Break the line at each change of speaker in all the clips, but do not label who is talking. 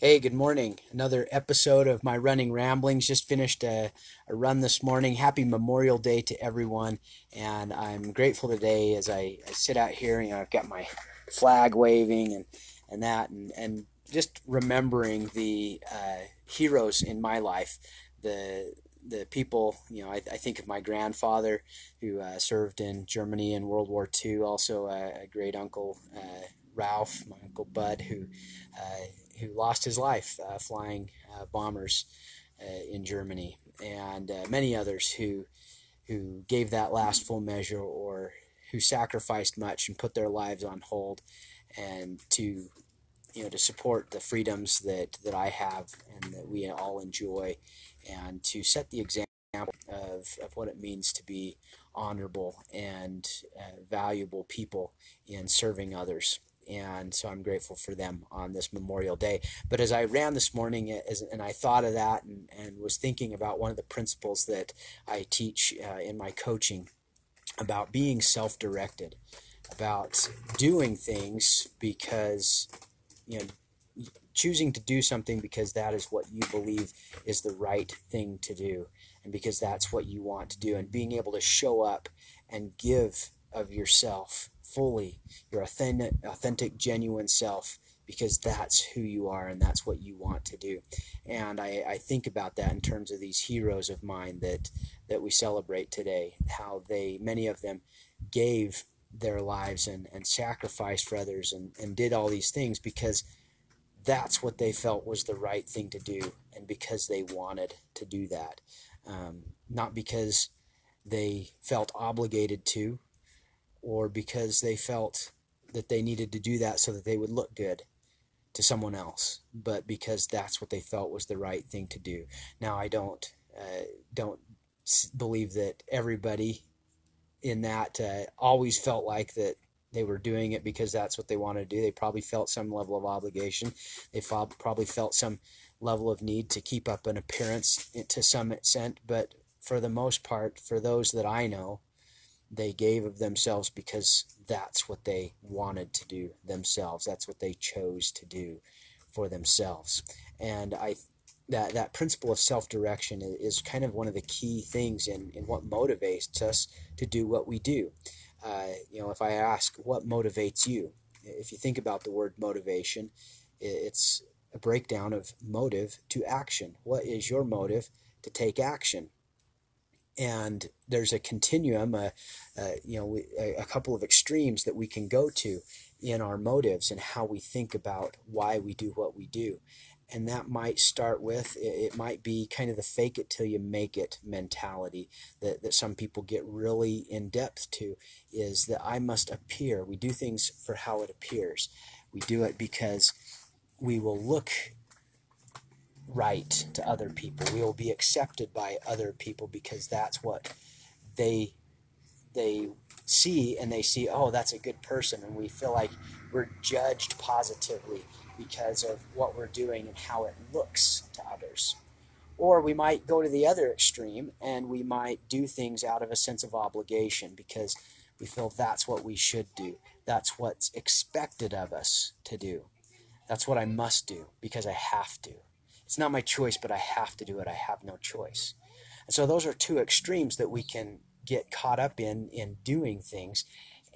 Hey, good morning. Another episode of my running ramblings. Just finished a run this morning. Happy Memorial Day to everyone. And I'm grateful today as I sit out here. I've got my flag waving and that, and just remembering the heroes in my life. The people, I think of my grandfather who served in Germany in World War II. Also, a great uncle, Ralph, my uncle Bud, who lost his life flying bombers in Germany, and many others who gave that last full measure, or who sacrificed much and put their lives on hold, and to support the freedoms that I have and that we all enjoy, and to set the example of what it means to be honorable and valuable people in serving others. And so I'm grateful for them on this Memorial Day. But as I ran this morning and I thought of that, and was thinking about one of the principles that I teach in my coaching about being self-directed, about doing things because, choosing to do something because that is what you believe is the right thing to do, and because that's what you want to do, and being able to show up and give of yourself fully, your authentic, genuine self, because that's who you are and that's what you want to do. And I think about that in terms of these heroes of mine that we celebrate today, how many of them gave their lives and sacrificed for others, and did all these things because that's what they felt was the right thing to do, and because they wanted to do that, not because they felt obligated to, or because they felt that they needed to do that so that they would look good to someone else, but because that's what they felt was the right thing to do. Now, I don't believe that everybody in that always felt like that they were doing it because that's what they wanted to do. They probably felt some level of obligation. They probably felt some level of need to keep up an appearance to some extent. But for the most part, for those that I know, they gave of themselves because that's what they wanted to do themselves. That's what they chose to do for themselves. And that principle of self-direction is kind of one of the key things in what motivates us to do what we do. If I ask what motivates you, if you think about the word motivation, it's a breakdown of motive to action. What is your motive to take action? And there's a continuum, a couple of extremes that we can go to in our motives and how we think about why we do what we do. And that might start with, it might be kind of the fake it till you make it mentality that some people get really in depth to, is that I must appear. We do things for how it appears. We do it because we will look right to other people. We will be accepted by other people because that's what they see, and they see, oh, that's a good person, and we feel like we're judged positively because of what we're doing and how it looks to others. Or we might go to the other extreme, and we might do things out of a sense of obligation because we feel that's what we should do. That's what's expected of us to do. That's what I must do because I have to. It's not my choice, but I have to do it. I have no choice. And so those are two extremes that we can get caught up in doing things.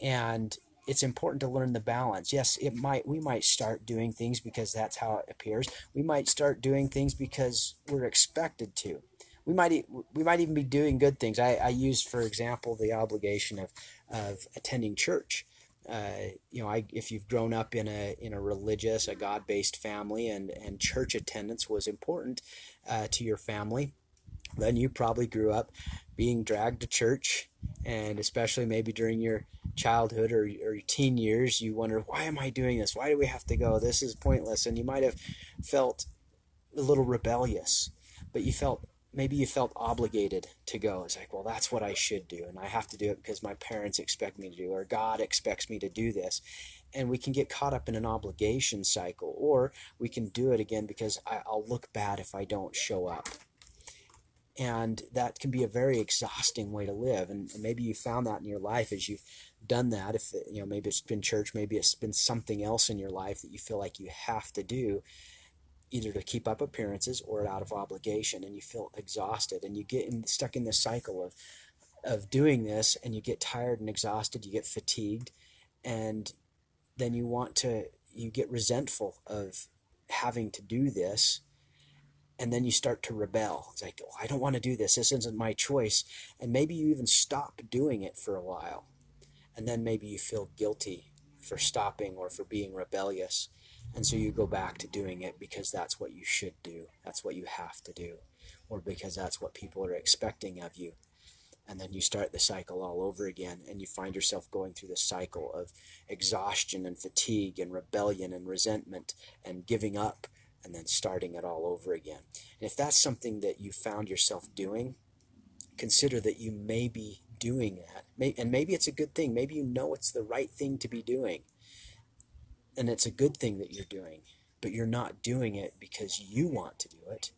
And it's important to learn the balance. Yes, we might start doing things because that's how it appears. We might start doing things because we're expected to. We might even be doing good things. I used, for example, the obligation of attending church. If you've grown up in a religious, a God-based family, and church attendance was important to your family, then you probably grew up being dragged to church, and especially maybe during your childhood or your teen years, you wonder, why am I doing this? Why do we have to go? This is pointless. And you might have felt a little rebellious, but maybe you felt obligated to go. It's like, well, that's what I should do, and I have to do it because my parents expect me to do, or God expects me to do this. And we can get caught up in an obligation cycle, or we can do it again because I'll look bad if I don't show up. And that can be a very exhausting way to live. And maybe you found that in your life as you've done that. If maybe it's been church, maybe it's been something else in your life that you feel like you have to do. either to keep up appearances or out of obligation, and you feel exhausted, and you get stuck in this cycle of doing this, and you get tired and exhausted, you get fatigued, and then you get resentful of having to do this, and then you start to rebel. It's like, oh, I don't want to do this. This isn't my choice. And maybe you even stop doing it for a while. And then maybe you feel guilty for stopping or for being rebellious. And so you go back to doing it because that's what you should do. That's what you have to do. Or because that's what people are expecting of you. And then you start the cycle all over again, and you find yourself going through the cycle of exhaustion and fatigue and rebellion and resentment and giving up, and then starting it all over again. And if that's something that you found yourself doing, consider that you may be doing that. And maybe it's a good thing. Maybe you know it's the right thing to be doing, and it's a good thing that you're doing, but you're not doing it because you want to do it.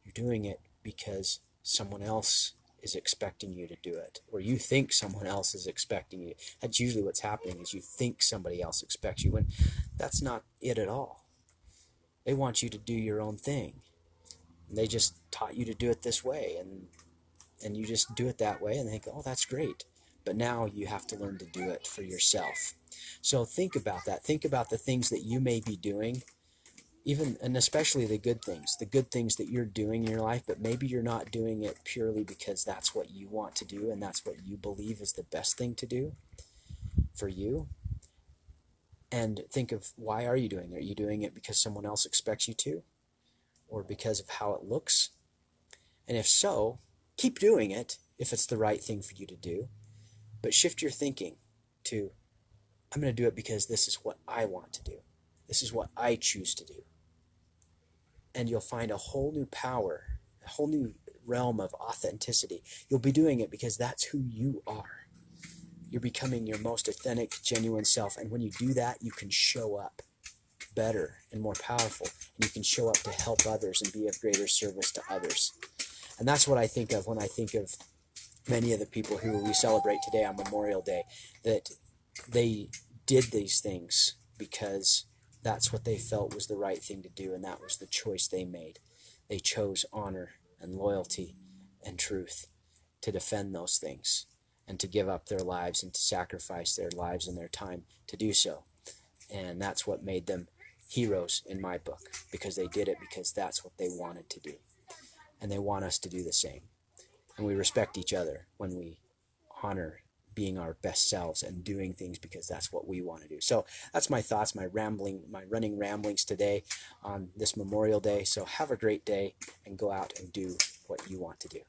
You're doing it because someone else is expecting you to do it, or you think someone else is expecting you. That's usually what's happening, is you think somebody else expects you, when that's not it at all. They want you to do your own thing, and they just taught you to do it this way, and you just do it that way and think, oh, that's great. But now you have to learn to do it for yourself. So think about that. Think about the things that you may be doing, even and especially the good things that you're doing in your life, but maybe you're not doing it purely because that's what you want to do and that's what you believe is the best thing to do for you. And think of, why are you doing it? Are you doing it because someone else expects you to, or because of how it looks? And if so, keep doing it if it's the right thing for you to do, but shift your thinking to, I'm going to do it because this is what I want to do. This is what I choose to do. And you'll find a whole new power, a whole new realm of authenticity. You'll be doing it because that's who you are. You're becoming your most authentic, genuine self. And when you do that, you can show up better and more powerful. And you can show up to help others and be of greater service to others. And that's what I think of when I think of many of the people who we celebrate today on Memorial Day, that they did these things because that's what they felt was the right thing to do, and that was the choice they made. They chose honor and loyalty and truth to defend those things and to give up their lives and to sacrifice their lives and their time to do so. And that's what made them heroes in my book, because they did it because that's what they wanted to do. And they want us to do the same. And we respect each other when we honor being our best selves and doing things because that's what we want to do. So that's my thoughts, my running ramblings today on this Memorial Day. So have a great day and go out and do what you want to do.